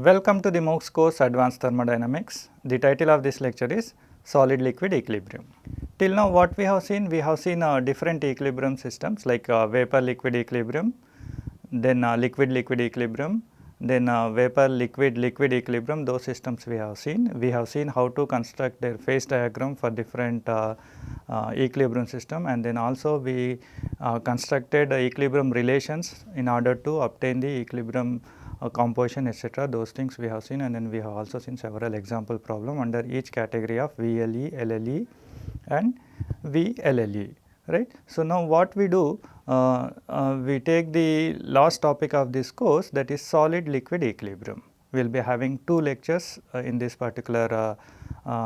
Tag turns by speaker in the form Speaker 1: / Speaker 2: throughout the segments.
Speaker 1: Welcome to the MOOCs course Advanced Thermodynamics. The title of this lecture is Solid Liquid Equilibrium. Till now what we have seen different equilibrium systems like vapor liquid equilibrium, then liquid liquid equilibrium, then vapor liquid liquid equilibrium. Those systems we have seen. We have seen how to construct their phase diagram for different equilibrium system, and then also we constructed equilibrium relations in order to obtain the equilibrium composition, etc. Those things we have seen, and then we have also seen several example problem under each category of VLE, LLE and VLLE, right. So, now what we do, we take the last topic of this course, that is solid liquid equilibrium. We will be having 2 lectures in this particular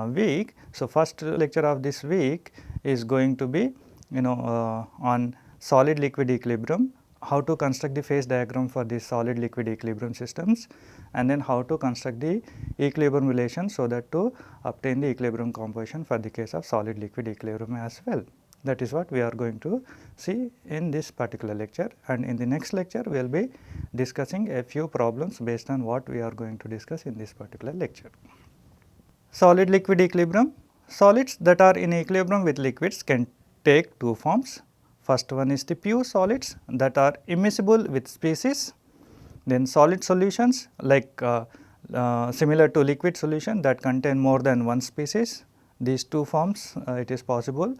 Speaker 1: week. So, first lecture of this week is going to be on solid liquid equilibrium, how to construct the phase diagram for the solid liquid equilibrium systems, and then how to construct the equilibrium relation so that to obtain the equilibrium composition for the case of solid liquid equilibrium as well. That is what we are going to see in this particular lecture, and in the next lecture we will be discussing a few problems based on what we are going to discuss in this particular lecture. Solid liquid equilibrium. Solids that are in equilibrium with liquids can take 2 forms. First one is the pure solids that are immiscible with species, then solid solutions like similar to liquid solution that contain more than one species. These 2 forms it is possible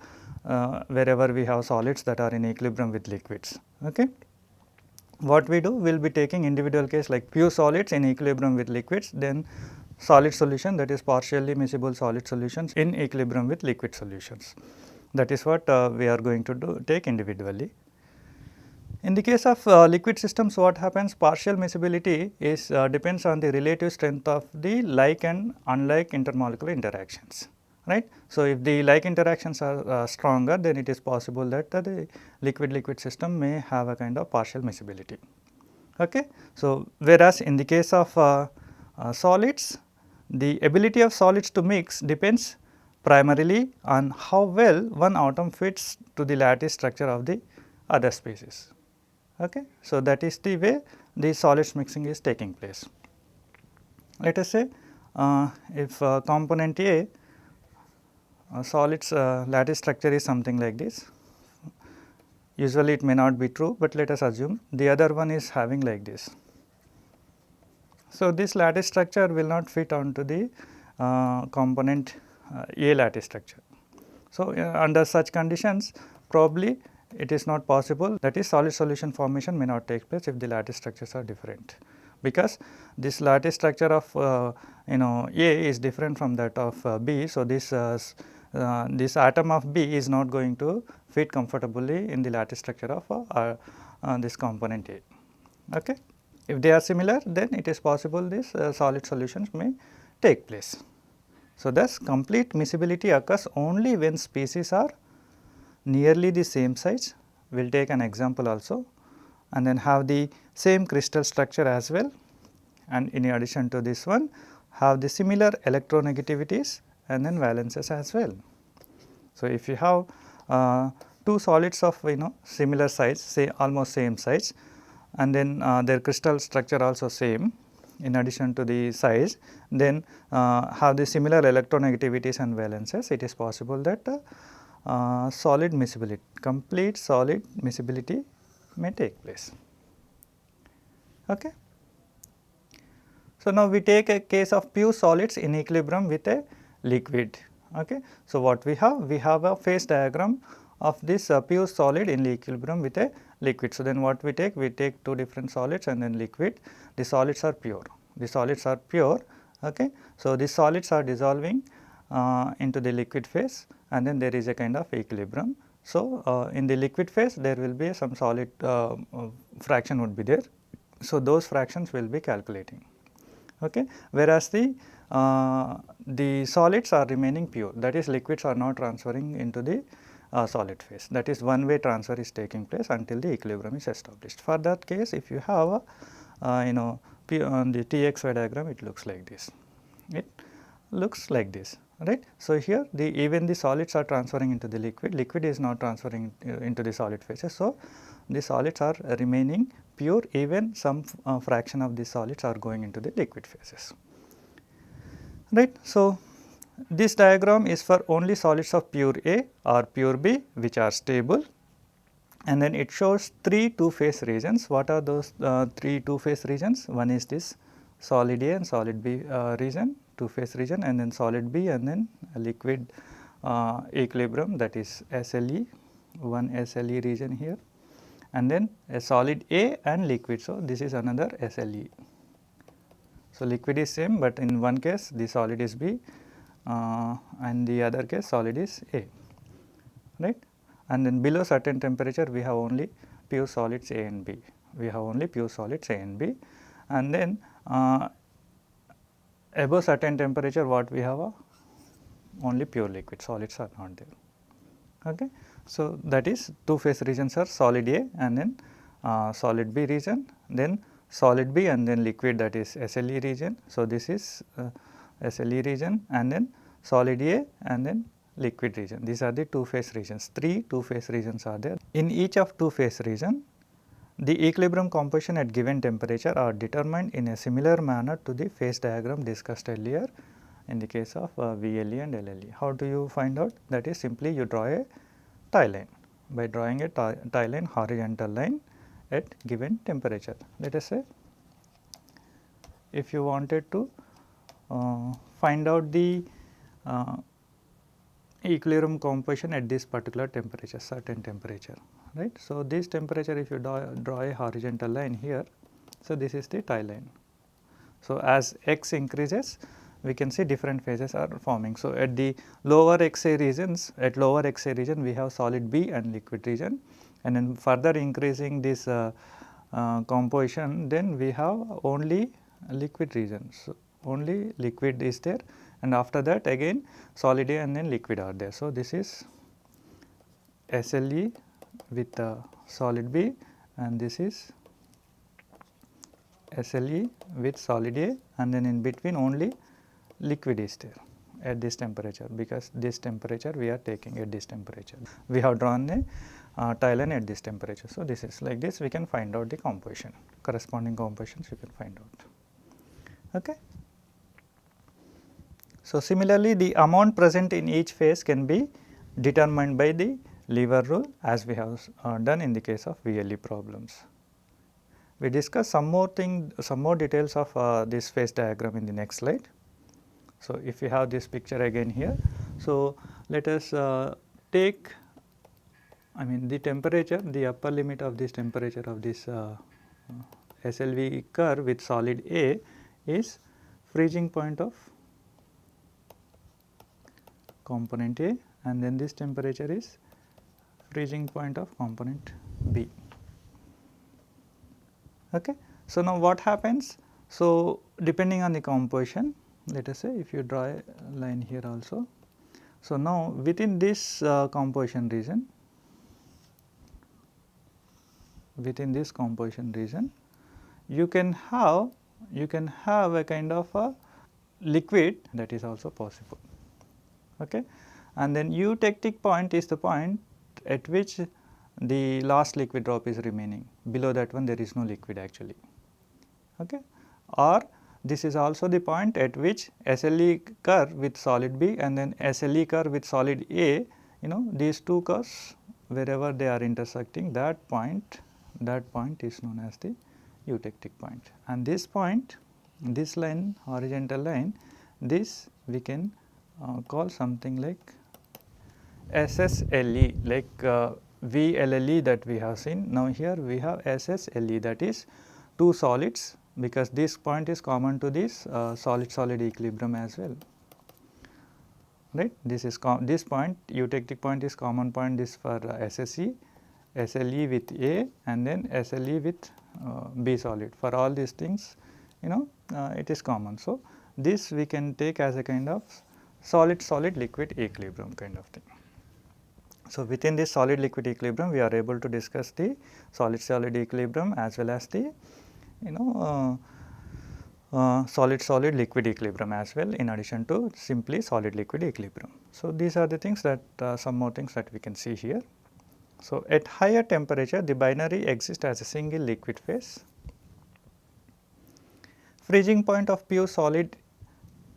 Speaker 1: wherever we have solids that are in equilibrium with liquids. Okay. What we do, we will be taking individual case like pure solids in equilibrium with liquids, then solid solution, that is partially miscible solid solutions in equilibrium with liquid solutions. That is what we are going to take individually. In the case of liquid systems, what happens, partial miscibility is depends on the relative strength of the like and unlike intermolecular interactions, right. So, if the like interactions are stronger, then it is possible that the liquid liquid system may have a kind of partial miscibility. Okay. So, whereas in the case of solids, the ability of solids to mix depends primarily on how well one atom fits to the lattice structure of the other species. Okay. So, that is the way the solids mixing is taking place. Let us say if component A solids lattice structure is something like this. Usually it may not be true, but let us assume the other one is having like this. So, this lattice structure will not fit onto the component A lattice structure. So, under such conditions probably it is not possible, that is solid solution formation may not take place if the lattice structures are different, because this lattice structure of A is different from that of B. So, this atom of B is not going to fit comfortably in the lattice structure of this component A. Okay. If they are similar, then it is possible this solid solutions may take place. So, thus complete miscibility occurs only when species are nearly the same size. We will take an example also, and then have the same crystal structure as well, and in addition to this one have the similar electronegativities and then valences as well. So, if you have 2 solids of similar size, say almost same size, and then their crystal structure also same in addition to the size, then have the similar electronegativities and valences, it is possible that solid miscibility, complete solid miscibility may take place. Okay. So, now we take a case of pure solids in equilibrium with a liquid. Okay. So, what we have a phase diagram of this pure solid in equilibrium with a liquid. So, then what we take? We take 2 different solids and then liquid. The solids are pure. Okay. So, the solids are dissolving into the liquid phase, and then there is a kind of equilibrium. So, in the liquid phase there will be some solid fraction would be there. So, those fractions will be calculating. Okay. Whereas the solids are remaining pure, that is liquids are not transferring into the solid phase, that is one way transfer is taking place until the equilibrium is established. For that case, if you have on the TXY diagram, it looks like this, right. So, here even the solids are transferring into the liquid is not transferring into the solid phases. So, the solids are remaining pure, even some fraction of these solids are going into the liquid phases, right. So, this diagram is for only solids of pure A or pure B which are stable, and then it shows 3 two-phase regions. What are those 3 two-phase regions? One is this solid A and solid B region, two-phase region, and then solid B, and then a liquid equilibrium, that is SLE, one SLE region here, and then a solid A and liquid. So, this is another SLE. So, liquid is same, but in one case the solid is B and the other case solid is A, right. And then below certain temperature we have only pure solids A and B, we have only pure solids A and B, and then above certain temperature what we have only pure liquid, solids are not there. Okay. So, that is two phase regions are solid A and then solid B region, then solid B and then liquid, that is SLE region. So, this is SLE region, and then solid A and then liquid region. These are the two phase regions, 3 two phase regions are there. In each of two phase region, the equilibrium composition at given temperature are determined in a similar manner to the phase diagram discussed earlier in the case of VLE and LLE. How do you find out? That is simply you draw a tie line. By drawing a tie line, horizontal line at given temperature. Let us say if you wanted to find out the equilibrium composition at this particular temperature, certain temperature, right. So, this temperature, if you draw a horizontal line here, so this is the tie line. So, as x increases, we can see different phases are forming. So, at the lower Xa regions, at lower Xa region we have solid B and liquid region, and then further increasing this composition, then we have only liquid region. So, only liquid is there, and after that again solid A and then liquid are there. So, this is SLE with solid B, and this is SLE with solid A, and then in between only liquid is there at this temperature, because this temperature we are taking at this temperature. We have drawn a tie line at this temperature. So, this is like this, we can find out the composition, corresponding compositions you can find out. Okay. So, similarly, the amount present in each phase can be determined by the lever rule, as we have done in the case of VLE problems. We discuss some more details of this phase diagram in the next slide. So, if we have this picture again here, so let us take, the temperature, the upper limit of this temperature of this SLV curve with solid A is freezing point of component A, and then this temperature is freezing point of component B. Okay. So, now what happens? So, depending on the composition, let us say if you draw a line here also. So, now within this composition region, you can have a kind of a liquid, that is also possible. Okay. And then eutectic point is the point at which the last liquid drop is remaining, below that one there is no liquid actually. Okay. Or this is also the point at which SLE curve with solid B and then SLE curve with solid A, these two curves, wherever they are intersecting, that point is known as the eutectic point. And this point, this line, horizontal line, this we can call something like SSLE, like VLLE that we have seen. Now, here we have SSLE, that is two solids, because this point is common to this solid-solid equilibrium as well, right. This is this point, eutectic point is common point, this for SSE, SLE with A and then SLE with B solid. For all these things, it is common. So, this we can take as a kind of solid-solid liquid equilibrium kind of thing. So, within this solid liquid equilibrium, we are able to discuss the solid-solid equilibrium as well as the solid-solid liquid equilibrium as well, in addition to simply solid liquid equilibrium. So, these are the things that some more things that we can see here. So, at higher temperature the binary exists as a single liquid phase. Freezing point of pure solid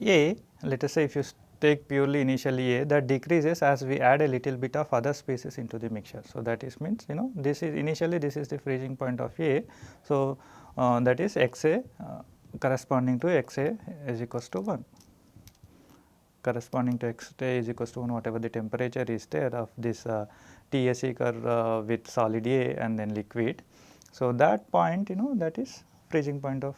Speaker 1: A, let us say if you take purely initially A, that decreases as we add a little bit of other species into the mixture. So, that is means this is initially this is the freezing point of A. So, that is x A corresponding to x A is equals to 1, corresponding to x A is equals to 1 whatever the temperature is there of this TSE curve with solid A and then liquid. So, that point that is freezing point of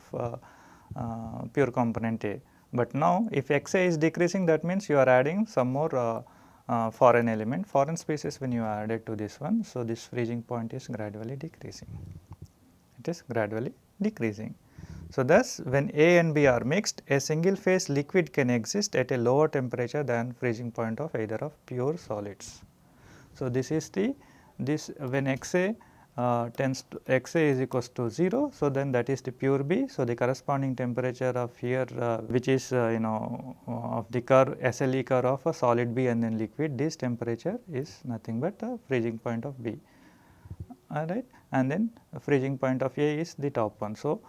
Speaker 1: pure component A. But now if x A is decreasing, that means you are adding some more foreign element, foreign species when you are added to this one. So, this freezing point is gradually decreasing, it is gradually decreasing. So, thus when A and B are mixed, a single phase liquid can exist at a lower temperature than freezing point of either of pure solids. So, this is the when x A tends to x A is equals to 0. So, then that is the pure B. So, the corresponding temperature of here which is of the curve SLE curve of a solid B and then liquid, this temperature is nothing but the freezing point of B, alright, and then freezing point of A is the top one. So,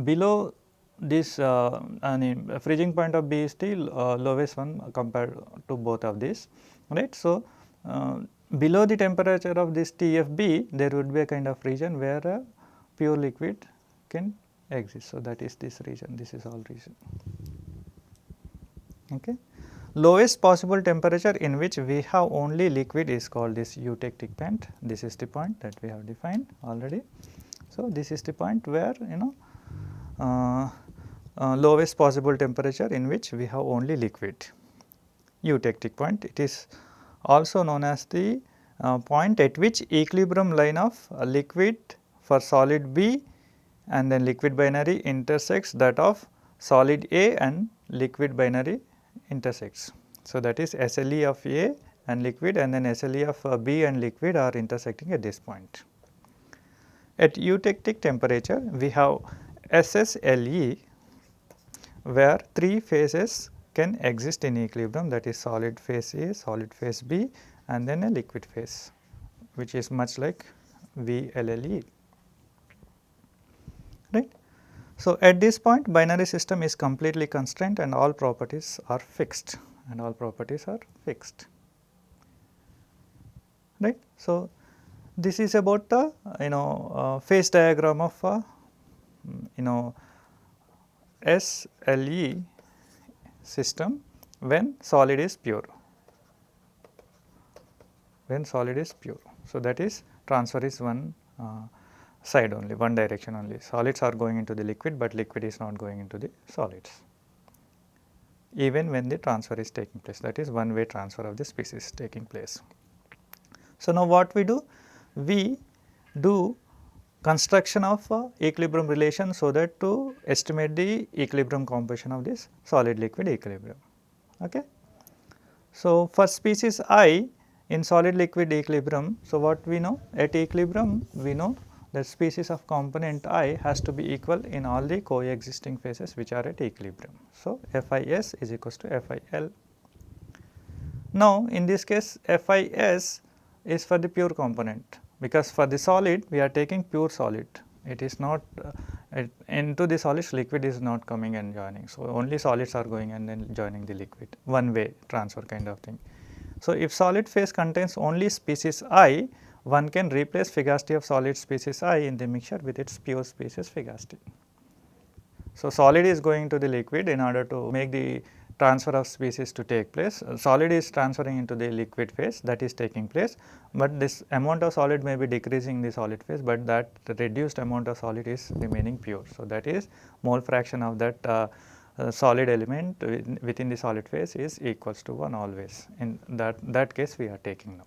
Speaker 1: below this freezing point of B is the lowest one compared to both of these, right. So, below the temperature of this TFB, there would be a kind of region where a pure liquid can exist. So, that is this region, this is all region. Okay. Lowest possible temperature in which we have only liquid is called this eutectic point. This is the point that we have defined already. So, this is the point where lowest possible temperature in which we have only liquid, eutectic point. It is also known as the point at which equilibrium line of liquid for solid B and then liquid binary intersects that of solid A and liquid binary intersects. So, that is SLE of A and liquid and then SLE of B and liquid are intersecting at this point. At eutectic temperature, we have SSLE where 3 phases can exist in equilibrium, that is solid phase A, solid phase B and then a liquid phase, which is much like VLLE, right. So, at this point binary system is completely constrained and all properties are fixed, right. So, this is about the phase diagram of SLE system when solid is pure, So, that is transfer is one side only, one direction only, solids are going into the liquid, but liquid is not going into the solids even when the transfer is taking place, that is one way transfer of the species taking place. So, now what we do? We do construction of equilibrium relation so that to estimate the equilibrium composition of this solid liquid equilibrium. Okay. So, for species I in solid liquid equilibrium, so what we know at equilibrium, we know that species of component I has to be equal in all the coexisting phases which are at equilibrium. So, FIS is equals to FIL. Now, in this case FIS is for the pure component, because for the solid we are taking pure solid, it is not into the solids liquid is not coming and joining. So, only solids are going and then joining the liquid, one way transfer kind of thing. So, if solid phase contains only species I, one can replace Figas-T of solid species I in the mixture with its pure species Figas-T. So, solid is going to the liquid in order to make the transfer of species to take place. Solid is transferring into the liquid phase, that is taking place, but this amount of solid may be decreasing in the solid phase, but that reduced amount of solid is remaining pure. So, that is mole fraction of that solid element within the solid phase is equals to 1 always, in that case we are taking now,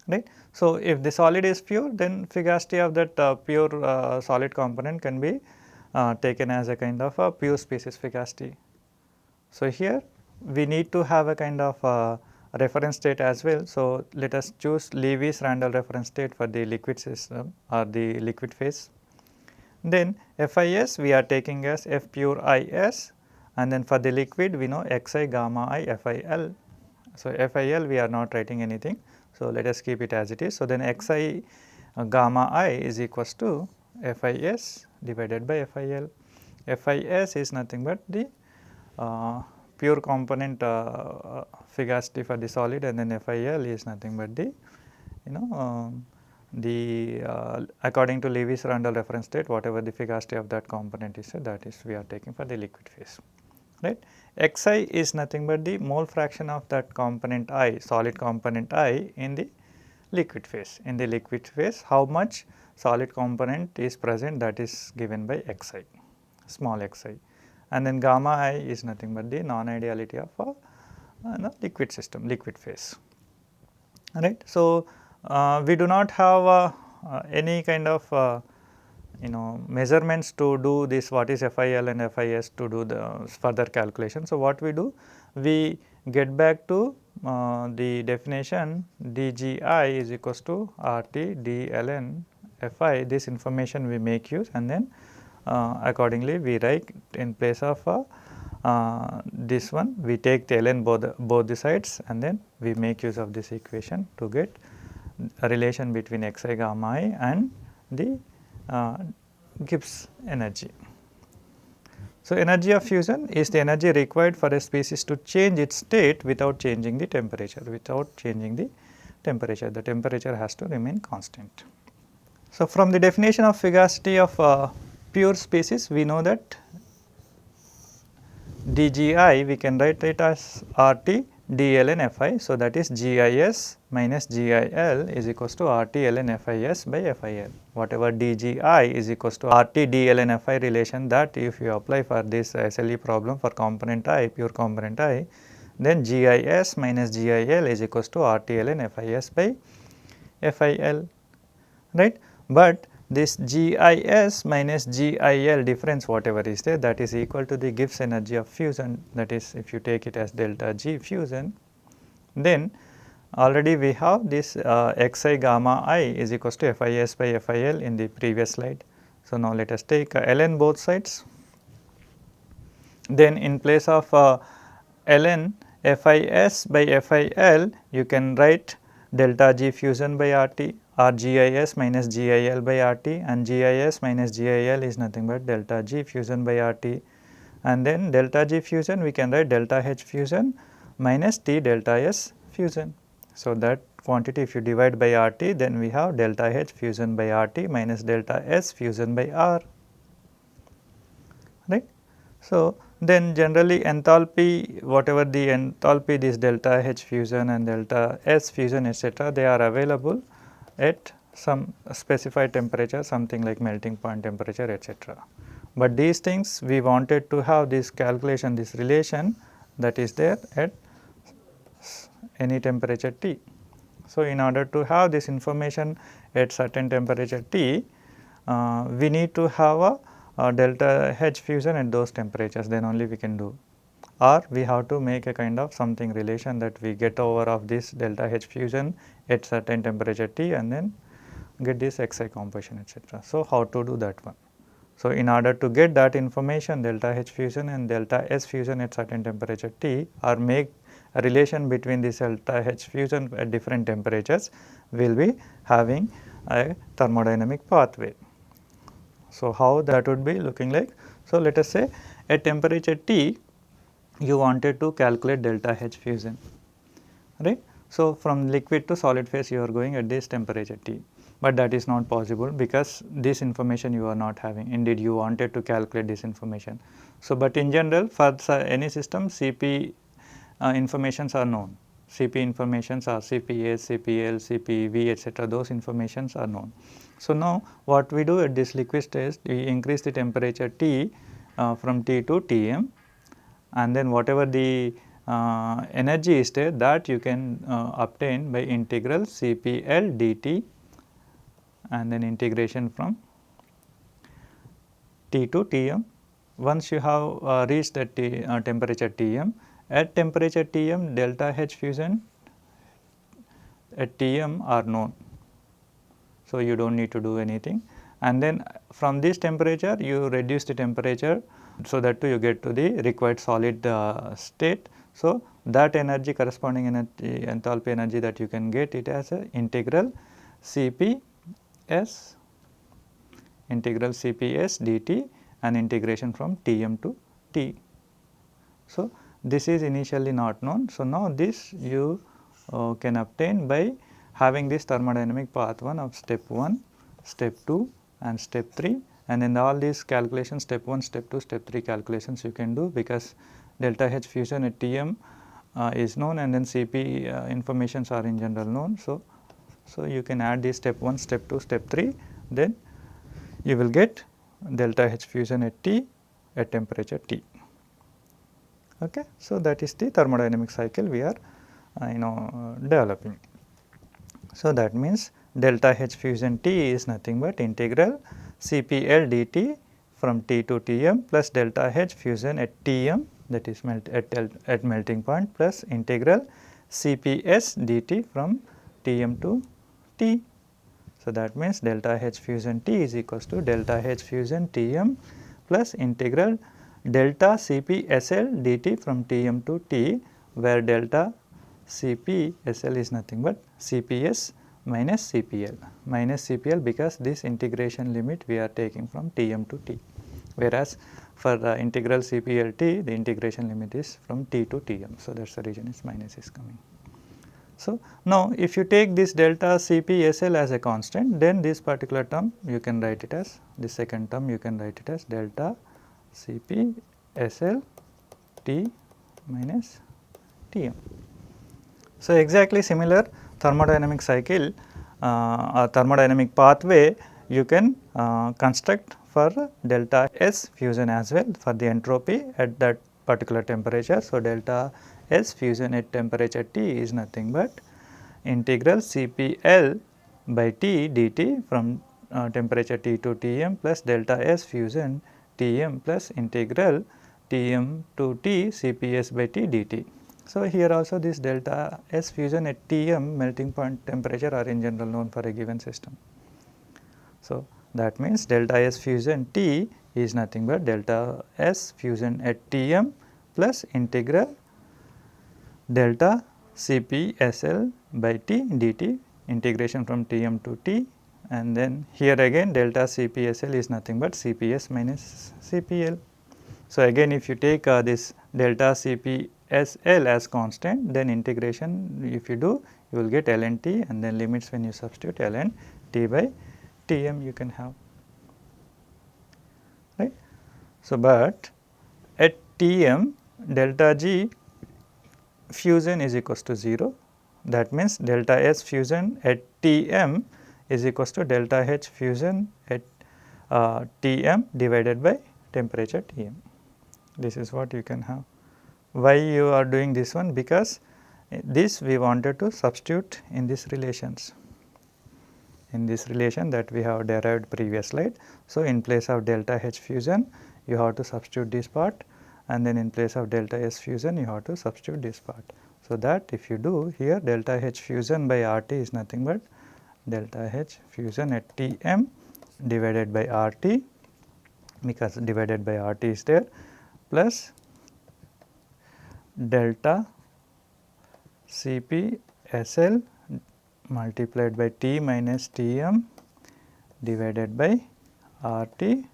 Speaker 1: right. So, if the solid is pure, then Figas-T of that pure solid component can be taken as a kind of a pure species Figas-T. So, here we need to have a kind of reference state as well. So, let us choose Levy's Randall reference state for the liquid system or the liquid phase. Then FIS we are taking as F pure IS, and then for the liquid we know Xi gamma I FIL. So, FIL we are not writing anything. So, let us keep it as it is. So, then Xi gamma I is equals to FIS divided by FIL. FIS is nothing but the pure component fugacity for the solid, and then FIL is nothing but the according to Lewis Randall reference state, whatever the fugacity of that component is, that is we are taking for the liquid phase, right. Xi is nothing but the mole fraction of that component I, solid component I in the liquid phase. In the liquid phase, how much solid component is present, that is given by Xi, small xi, and then gamma I is nothing but the non-ideality of a liquid system, liquid phase, right. So, we do not have any kind of measurements to do this, what is FIL and FIS, to do the further calculation. So, what we do, we get back to the definition DGI is equals to RT dln Fi. This information we make use, and then accordingly we write in place of this one, we take the ln both the sides, and then we make use of this equation to get a relation between Xi gamma I and the Gibbs energy. So, energy of fusion is the energy required for a species to change its state without changing the temperature, the temperature has to remain constant. So, from the definition of fugacity of pure species, we know that dGi we can write it as RT dln Fi. So, that is GIS minus GIL is equals to RT ln FIS by FIL. Whatever dGi is equals to RT dln Fi relation, that if you apply for this SLE problem for component I, pure component I, then GIS minus GIL is equals to RT ln FIS by FIL, right. But this GIS minus GIL difference whatever is there, that is equal to the Gibbs energy of fusion, that is if you take it as delta G fusion, then already we have this Xi gamma I is equals to FIS by FIL in the previous slide. So, now let us take ln both sides, then in place of ln FIS by FIL, you can write delta G fusion by RT, or GIS minus GIL by RT, and GIS minus GIL is nothing but delta G fusion by RT, and then delta G fusion we can write delta H fusion minus T delta S fusion. So, that quantity if you divide by RT, then we have delta H fusion by RT minus delta S fusion by R, right. So, then generally enthalpy, whatever the enthalpy, this delta H fusion and delta S fusion etc., they are available at some specified temperature, something like melting point temperature etc. But these things we wanted to have this calculation, this relation that is there at any temperature T. So, in order to have this information at certain temperature T, we need to have a delta H fusion at those temperatures, then only we can do, or we have to make a kind of something relation that we get over of this delta H fusion at certain temperature T, and then get this Xi composition etc. So, how to do that one? So, in order to get that information delta H fusion and delta S fusion at certain temperature T, or make a relation between this delta H fusion at different temperatures, we will be having a thermodynamic pathway. So, how that would be looking like? So, let us say at temperature T you wanted to calculate delta H fusion, right. So, from liquid to solid phase you are going at this temperature T, but that is not possible because this information you are not having, indeed you wanted to calculate this information. So, but in general for any system CP informations are known, CP informations are CPS, CPL, CPV etc., those informations are known. So, now what we do at this liquid stage, we increase the temperature T from T to Tm, and then whatever the energy is there, that you can obtain by integral CPL dt, and then integration from T to Tm. Once you have reached that temperature Tm, at temperature Tm delta H fusion at Tm are known. So, you do not need to do anything, and then from this temperature you reduce the temperature, so that you get to the required solid state. So, that energy, corresponding energy, enthalpy energy that you can get it as a integral Cps dt and integration from Tm to T. So, this is initially not known. So, now this you can obtain by having this thermodynamic path 1 of step 1, step 2 and step 3, and in all these calculations step 1, step 2, step 3 calculations you can do, because delta H fusion at Tm is known, and then Cp informations are in general known. So, you can add this step 1, step 2, step 3, then you will get delta H fusion at T at temperature T. Okay. So, that is the thermodynamic cycle we are developing. So, that means delta H fusion T is nothing but integral Cpl dt from T to Tm plus delta H fusion at Tm, that is at melting point, plus integral Cps dt from Tm to T. So, that means delta H fusion T is equals to delta H fusion Tm plus integral delta Cpsl dt from Tm to T, where delta Cpsl is nothing but Cps minus Cpl, because this integration limit we are taking from Tm to T, whereas for the integral Cplt the integration limit is from T to Tm. So, that is the reason its minus is coming. So, now if you take this delta Cpsl as a constant, then this particular term you can write it as, the second term you can write it as delta Cpsl T minus Tm. So, exactly similar thermodynamic cycle or thermodynamic pathway you can construct for delta S fusion as well, for the entropy at that particular temperature. So, delta S fusion at temperature T is nothing but integral Cpl by T dt from temperature T to Tm plus delta S fusion Tm plus integral Tm to T Cps by T dt. So, here also this delta S fusion at Tm melting point temperature are in general known for a given system. So, that means delta S fusion T is nothing but delta S fusion at Tm plus integral delta Cpsl by T dt, integration from Tm to T, and then here again delta Cpsl is nothing but Cps minus Cpl. So, again if you take this delta Cpsl as constant, then integration if you do, you will get ln T, and then limits when you substitute ln T by Tm you can have, right. So, but at Tm delta G fusion is equals to 0, that means delta S fusion at Tm is equals to delta H fusion at Tm divided by temperature Tm. This is what you can have. Why you are doing this one? Because this we wanted to substitute in these relations, in this relation that we have derived previous slide. So, in place of delta H fusion you have to substitute this part, and then in place of delta S fusion you have to substitute this part. So, that if you do here, delta H fusion by RT is nothing but delta H fusion at Tm divided by RT, because divided by RT is there, plus delta Cpsl multiplied by T minus Tm divided by RT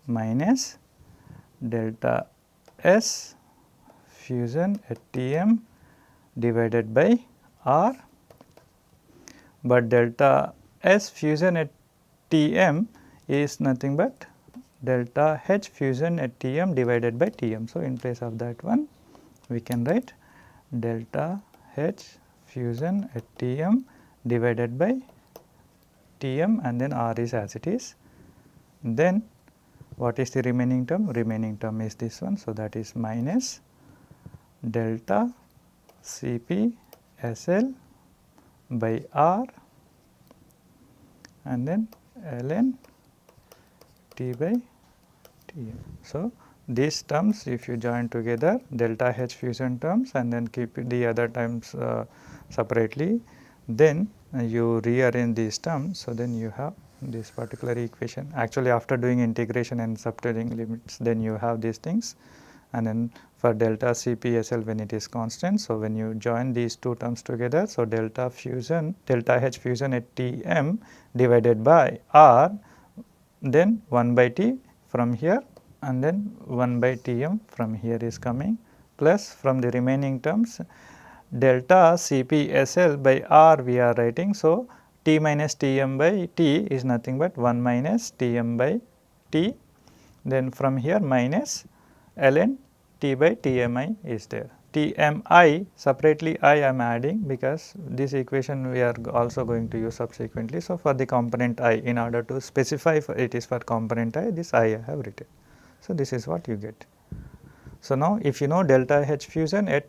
Speaker 1: minus delta S fusion at Tm divided by R, but delta S fusion at Tm is nothing but delta H fusion at Tm divided by Tm. So, in place of that one we can write delta H fusion at Tm divided by Tm, and then R is as it is. Then what is the remaining term? Remaining term is this one. So, that is minus delta Cpsl by R, and then ln T by Tm. So, these terms if you join together, delta H fusion terms, and then keep the other terms separately, then you rearrange these terms. So, then you have this particular equation. Actually, after doing integration and subtracting limits, then you have these things, and then for delta CpSl when it is constant. So, when you join these two terms together, so delta H fusion at Tm divided by R, then 1 by T from here, and then 1 by Tm from here is coming, plus from the remaining terms delta CpSl by R we are writing. So, T minus Tm by T is nothing but 1 minus Tm by T, then from here minus ln T by Tmi is there. Tmi separately I am adding because this equation we are also going to use subsequently. So, for the component I, in order to specify it is for component I, this I have written. So, this is what you get. So, now if you know delta H fusion at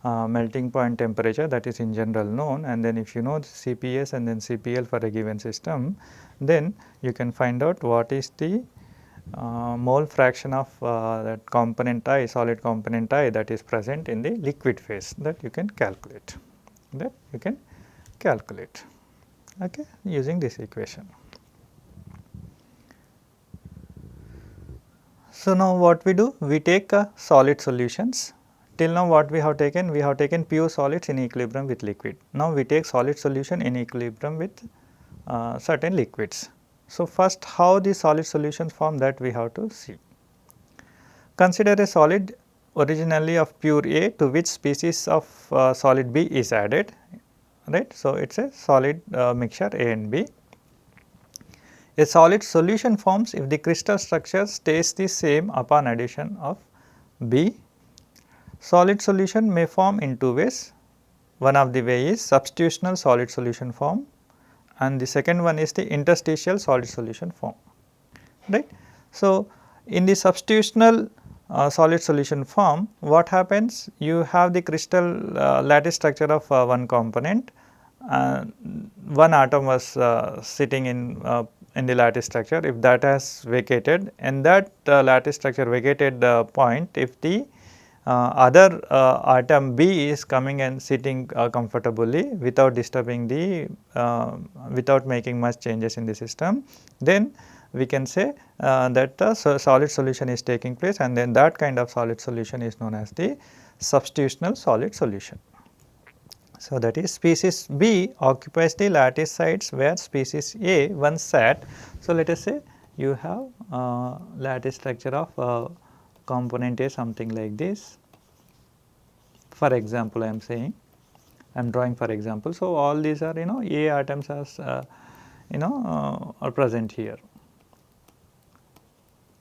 Speaker 1: melting point temperature, that is in general known, and then if you know Cps and then Cpl for a given system, then you can find out what is the mole fraction of that component I, solid component I, that is present in the liquid phase, that you can calculate, okay, using this equation. So, now what we do? We take solid solutions. Till now what we have taken? We have taken pure solids in equilibrium with liquid. Now, we take solid solution in equilibrium with certain liquids. So, first how the solid solutions form, that we have to see. Consider a solid originally of pure A to which species of solid B is added, right. So, it is a solid mixture A and B. A solid solution forms if the crystal structure stays the same upon addition of B. Solid solution may form in two ways. One of the way is substitutional solid solution form, and the second one is the interstitial solid solution form, right. So, in the substitutional solid solution form, what happens? You have the crystal lattice structure of one component, one atom was sitting in the lattice structure. If that has vacated, and that lattice structure vacated point, if the other atom B is coming and sitting comfortably without disturbing the without making much changes in the system, then we can say that the solid solution is taking place, and then that kind of solid solution is known as the substitutional solid solution. So, that is species B occupies the lattice sites where species A once sat. So, let us say you have lattice structure of component A something like this. For example, I am saying, I am drawing for example. So, all these are A atoms are are present here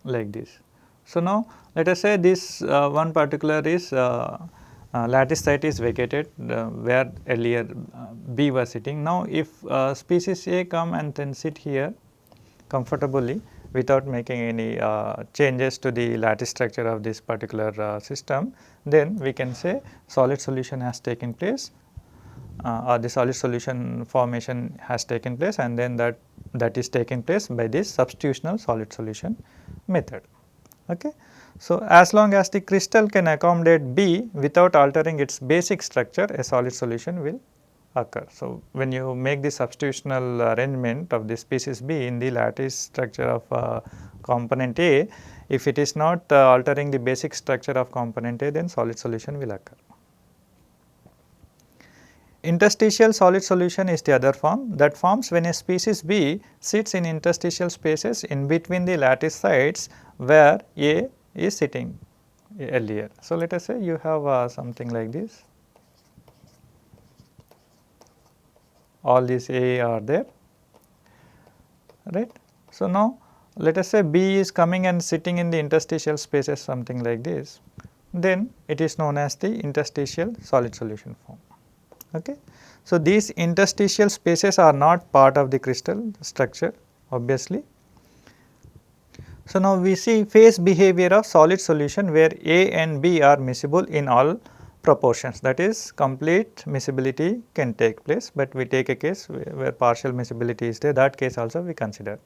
Speaker 1: like this. So, now let us say this one particular is lattice site is vacated where earlier B was sitting. Now, if species A come and then sit here comfortably without making any changes to the lattice structure of this particular system, then we can say solid solution has taken place or the solid solution formation has taken place, and then that is taken place by this substitutional solid solution method. Okay. So, as long as the crystal can accommodate B without altering its basic structure, a solid solution will occur. So, when you make the substitutional arrangement of the species B in the lattice structure of component A, if it is not altering the basic structure of component A, then solid solution will occur. Interstitial solid solution is the other form, that forms when a species B sits in interstitial spaces in between the lattice sites where A is sitting earlier. So, let us say you have something like this, all these A are there, right. So, now let us say B is coming and sitting in the interstitial spaces something like this, then it is known as the interstitial solid solution form. Okay. So, these interstitial spaces are not part of the crystal structure obviously. So, now we see phase behavior of solid solution where A and B are miscible in all proportions, that is complete miscibility can take place, but we take a case where partial miscibility is there, that case also we consider.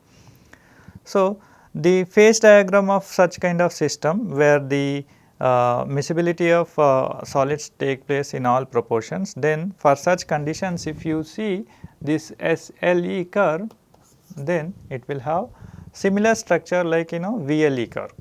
Speaker 1: So, the phase diagram of such kind of system where the miscibility of solids take place in all proportions, then for such conditions if you see this SLE curve, then it will have similar structure like VLE curve.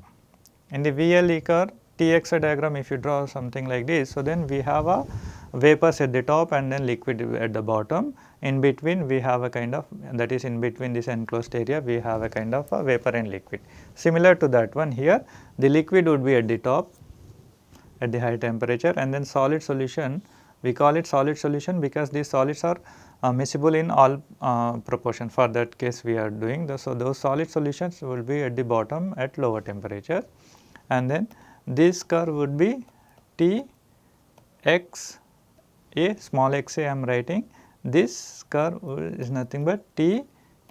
Speaker 1: In the VLE curve TXY diagram, if you draw something like this, so then we have a vapors at the top and then liquid at the bottom. In between we have a kind of, that is in between this enclosed area, we have a kind of a vapor and liquid. Similar to that one here, the liquid would be at the top at the high temperature, and then solid solution, we call it solid solution because these solids are miscible in all proportion. For that case we are doing the, so those solid solutions will be at the bottom at lower temperature, and then this curve would be T x a, small x a I am writing, this curve is nothing but T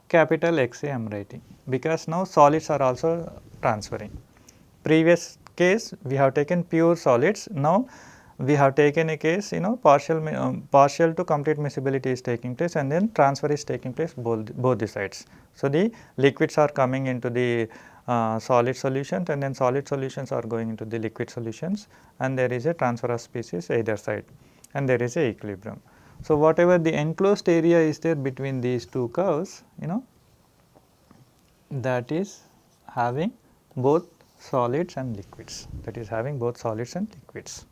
Speaker 1: capital X a I am writing, because now solids are also transferring. Previous case we have taken pure solids, now we have taken a case, you know, partial to complete miscibility is taking place and then transfer is taking place both the sides. So, the liquids are coming into the solid solutions and then solid solutions are going into the liquid solutions, and there is a transfer of species either side and there is a equilibrium. So, whatever the enclosed area is there between these two curves, you know, that is having both solids and liquids, that is having both solids and liquids.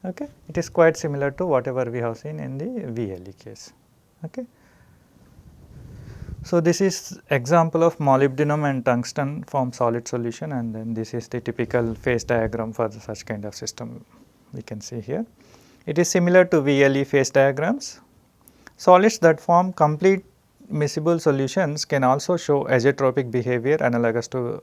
Speaker 1: Okay. It is quite similar to whatever we have seen in the VLE case. Okay. So, this is example of molybdenum and tungsten form solid solution, and then this is the typical phase diagram for such kind of system we can see here. It is similar to VLE phase diagrams. Solids that form complete miscible solutions can also show azeotropic behavior analogous to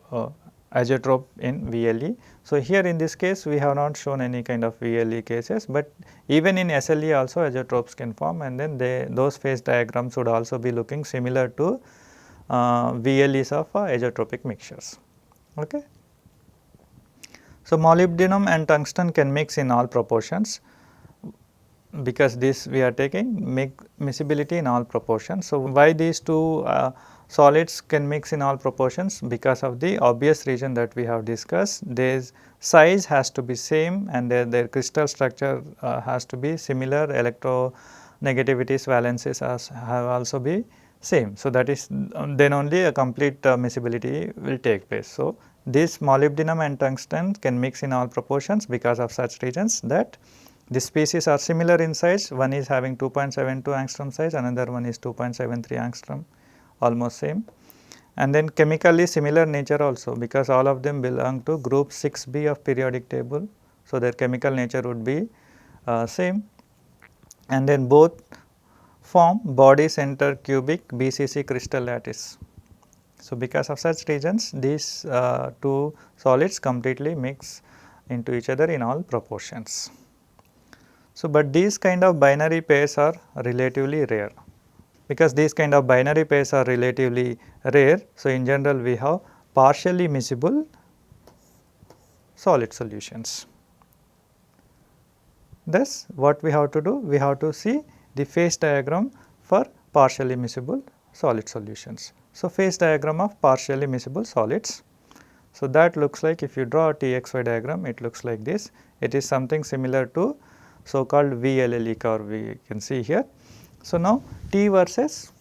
Speaker 1: azeotrope in VLE. So, here in this case we have not shown any kind of VLE cases, but even in SLE also azeotropes can form, and then those phase diagrams would also be looking similar to VLEs of azeotropic mixtures. Okay. So, molybdenum and tungsten can mix in all proportions, because this we are taking miscibility in all proportions. So, why these two solids can mix in all proportions? Because of the obvious reason that we have discussed, their size has to be same and their crystal structure has to be similar, electronegativities, valences have also be same. So, that is then only a complete miscibility will take place. So, this molybdenum and tungsten can mix in all proportions because of such reasons that the species are similar in size. One is having 2.72 angstrom size, another one is 2.73 angstrom, almost same, and then chemically similar nature also, because all of them belong to group 6b of periodic table. So, their chemical nature would be same, and then both form body center cubic BCC crystal lattice. So, because of such reasons these two solids completely mix into each other in all proportions. So, but these kind of binary pairs are relatively rare. Because these kind of binary pairs are relatively rare, so in general we have partially miscible solid solutions. Thus, what we have to do? We have to see the phase diagram for partially miscible solid solutions. So, phase diagram of partially miscible solids. So, that looks like, if you draw a TXY diagram, it looks like this. It is something similar to so called VLLE curve we can see here. So, now T versus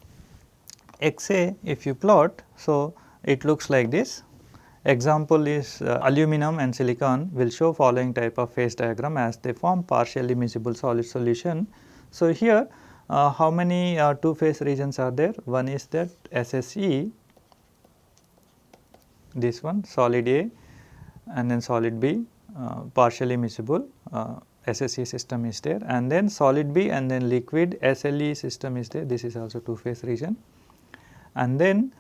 Speaker 1: XA if you plot, so it looks like this. Example is aluminum and silicon will show following type of phase diagram as they form partially miscible solid solution. So, here how many two phase regions are there? One is that SSE, this one solid A and then solid B, partially miscible SSE system is there, and then solid B and then liquid SLE system is there, this is also two phase region, and then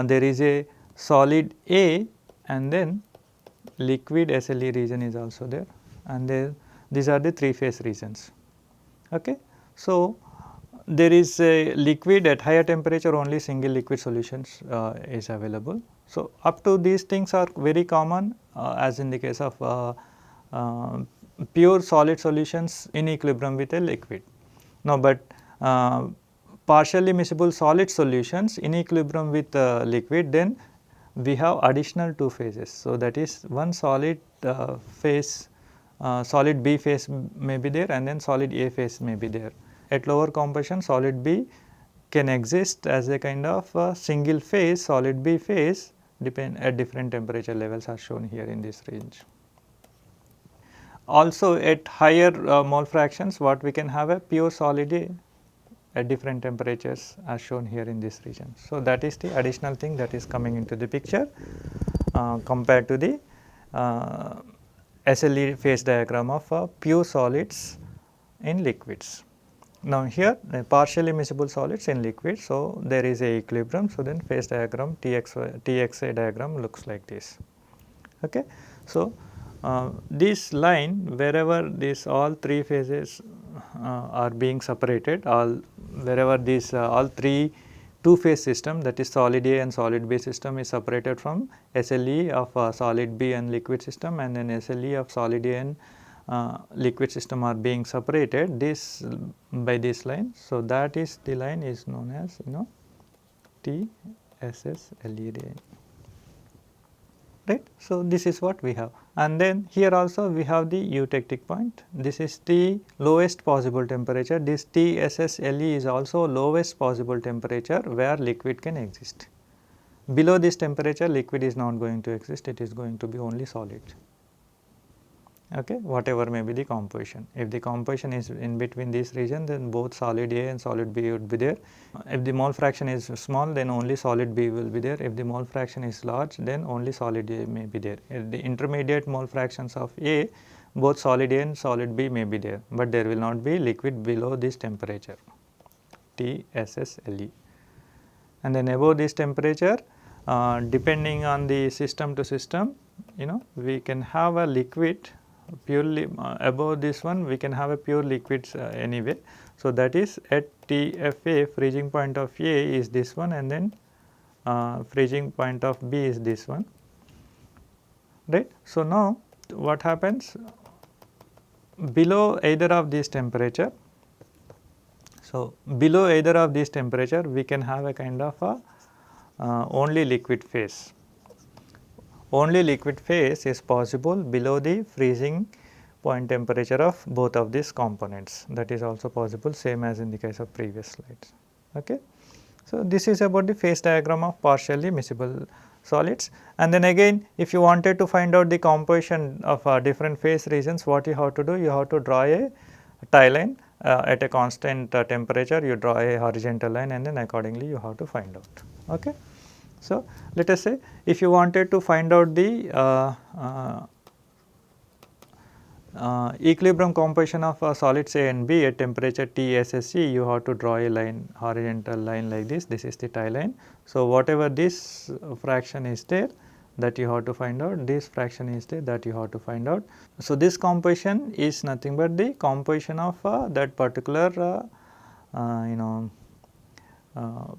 Speaker 1: there is a solid A and then liquid SLE region is also there, and there these are the three phase regions. Okay. So, there is a liquid at higher temperature, only single liquid solutions is available. So, up to these things are very common as in the case of pure solid solutions in equilibrium with a liquid. Now, but partially miscible solid solutions in equilibrium with liquid, then we have additional two phases. So, that is one solid phase, solid B phase may be there and then solid A phase may be there. At lower compression, solid B can exist as a kind of single phase solid B phase at different temperature levels are shown here in this range. also at higher mole fractions what we can have a pure solid A at different temperatures as shown here in this region. So, that is the additional thing that is coming into the picture compared to the SLE phase diagram of pure solids in liquids. Now, here partially miscible solids in liquids. So, there is a equilibrium. So, then phase diagram TXA diagram looks like this. Okay. So, this line wherever these all three phases are being separated, wherever these all three two phase system, that is solid A and solid B system, is separated from SLE of solid B and liquid system, and then SLE of solid A and liquid system are being separated this by this line. So, that is the line is known as TSSLE. Right. So, this is what we have, and then here also we have the eutectic point. This is the lowest possible temperature. This TSSLE is also lowest possible temperature where liquid can exist. Below this temperature liquid is not going to exist, it is going to be only solid. Okay, whatever may be the composition. If the composition is in between this region, then both solid A and solid B would be there. If the mole fraction is small, then only solid B will be there. If the mole fraction is large, then only solid A may be there. If the intermediate mole fractions of A, both solid A and solid B may be there, but there will not be liquid below this temperature, TSSLE. And then above this temperature, depending on the system to system, we can have a liquid purely above this one, we can have a pure liquids anyway. So, that is at TFA, freezing point of A is this one, and then freezing point of B is this one, right. So, now what happens below either of these temperature. So, below either of these temperature we can have a kind of a only liquid phase. Only liquid phase is possible below the freezing point temperature of both of these components. That is also possible, same as in the case of previous slides. Okay. So, this is about the phase diagram of partially miscible solids, and then again if you wanted to find out the composition of different phase regions, what you have to do, you have to draw a tie line at a constant temperature, you draw a horizontal line, and then accordingly you have to find out. Okay. So, let us say if you wanted to find out the equilibrium composition of solids A and B at temperature TSSE, you have to draw a line, horizontal line like this. This is the tie line. So, whatever this fraction is there, that you have to find out, this fraction is there, that you have to find out. So, this composition is nothing but the composition of that particular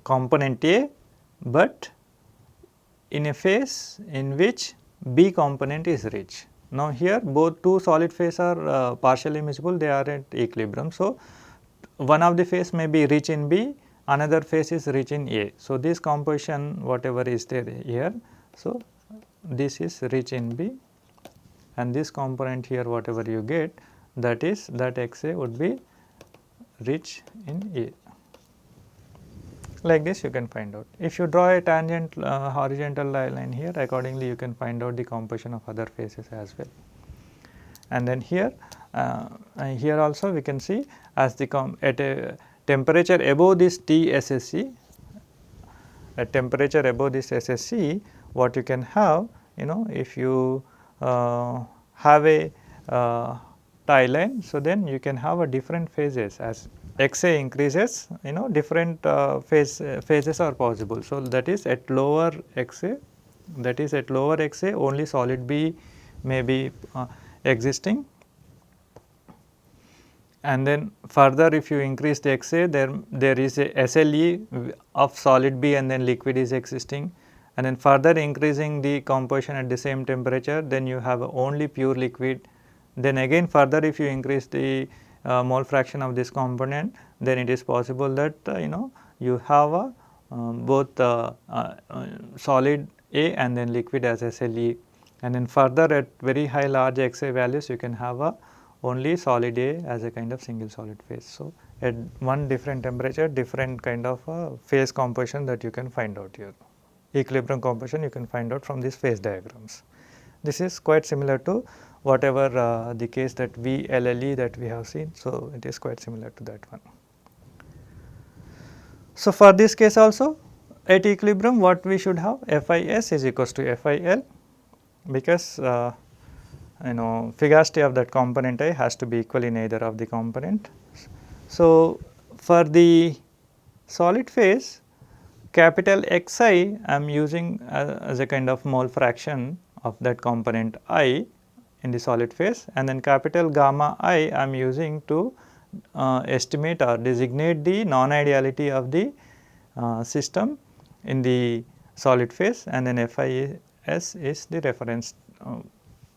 Speaker 1: component A, but in a phase in which B component is rich. Now, here both two solid phase are partially miscible, they are at equilibrium. So, one of the phase may be rich in B, another phase is rich in A. So, this composition whatever is there here, so this is rich in B, and this component here whatever you get, that is that XA would be rich in A. Like this you can find out. If you draw a tangent horizontal line here, accordingly you can find out the composition of other phases as well. And then here also we can see as the at a temperature above this TSSE, at temperature above this SSE, what you can have, if you have a tie line, so then you can have a different phases. As XA increases, different phases are possible. So, that is at lower XA, only solid B may be existing, and then further if you increase the XA, there is a SLE of solid B and then liquid is existing, and then further increasing the composition at the same temperature, then you have only pure liquid. Then again further if you increase the mole fraction of this component, then it is possible that you have both solid A and then liquid as SLE, and then further at very high large XA values you can have only solid A as a kind of single solid phase. So, at one different temperature different kind of phase composition that you can find out here, equilibrium composition you can find out from these phase diagrams. This is quite similar to whatever the case that VLLE that we have seen. So, it is quite similar to that one. So, for this case also at equilibrium what we should have, FIS is equals to FIL, because fugacity of that component I has to be equal in either of the component. So, for the solid phase, capital Xi I am using as a kind of mole fraction of that component I in the solid phase, and then capital gamma I am using to estimate or designate the non-ideality of the system in the solid phase, and then FIS is the reference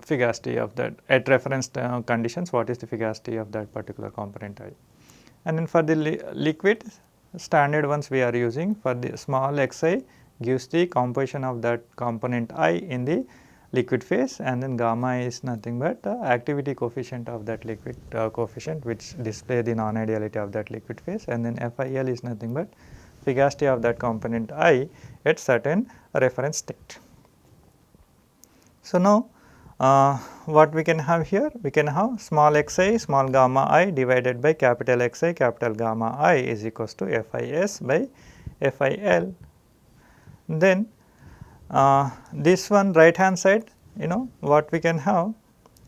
Speaker 1: fugacity of that at reference conditions, what is the fugacity of that particular component I. And then for the liquid, standard ones we are using for the small xi gives the composition of that component I in the liquid phase, and then gamma is nothing but the activity coefficient of that liquid coefficient which display the non-ideality of that liquid phase, and then FIL is nothing but fugacity of that component I at certain reference state. So, now what we can have here? We can have small xi small gamma I divided by capital Xi capital gamma I is equals to FIS by FIL. Then this one right hand side, what we can have,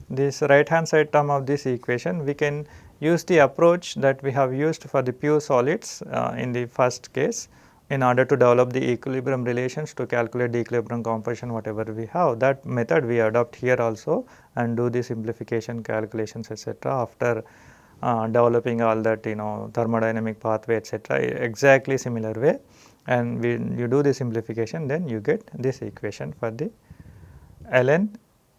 Speaker 1: this right hand side term of this equation, we can use the approach that we have used for the pure solids in the first case, in order to develop the equilibrium relations to calculate the equilibrium composition whatever we have. That method we adopt here also and do the simplification calculations etc. after developing all that thermodynamic pathway etc. exactly similar way, and when you do the simplification then you get this equation for the ln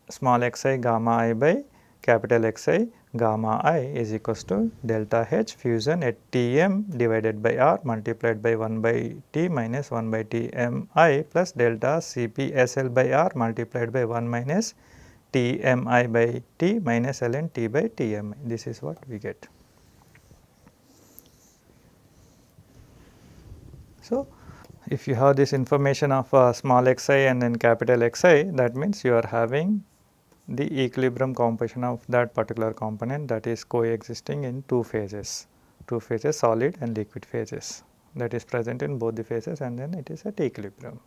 Speaker 1: small xi gamma I by capital Xi gamma I is equals to delta H fusion at Tm divided by R multiplied by 1 by T minus 1 by Tmi plus delta Cp by R multiplied by 1 minus Tmi by T minus ln T by Tmi. This is what we get. So, if you have this information of small xi and then capital Xi, that means you are having the equilibrium composition of that particular component that is coexisting in two phases solid and liquid phases, that is present in both the phases, and then it is at equilibrium,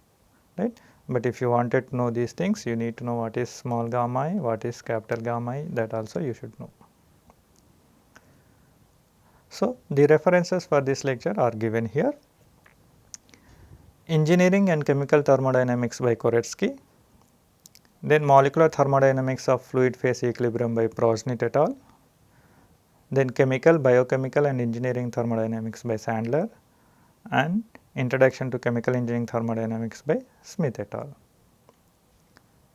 Speaker 1: right. But if you wanted to know these things, you need to know what is small gamma I, what is capital gamma I, that also you should know. So, the references for this lecture are given here. Engineering and Chemical Thermodynamics by Koretsky, then Molecular Thermodynamics of Fluid Phase Equilibrium by Prosnit et al., then Chemical, Biochemical and Engineering Thermodynamics by Sandler, and Introduction to Chemical Engineering Thermodynamics by Smith et al.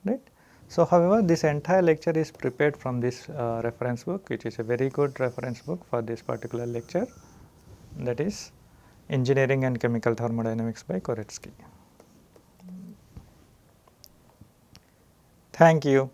Speaker 1: Right. So, however, this entire lecture is prepared from this reference book, which is a very good reference book for this particular lecture, that is Engineering and Chemical Thermodynamics by Koretsky. Thank you.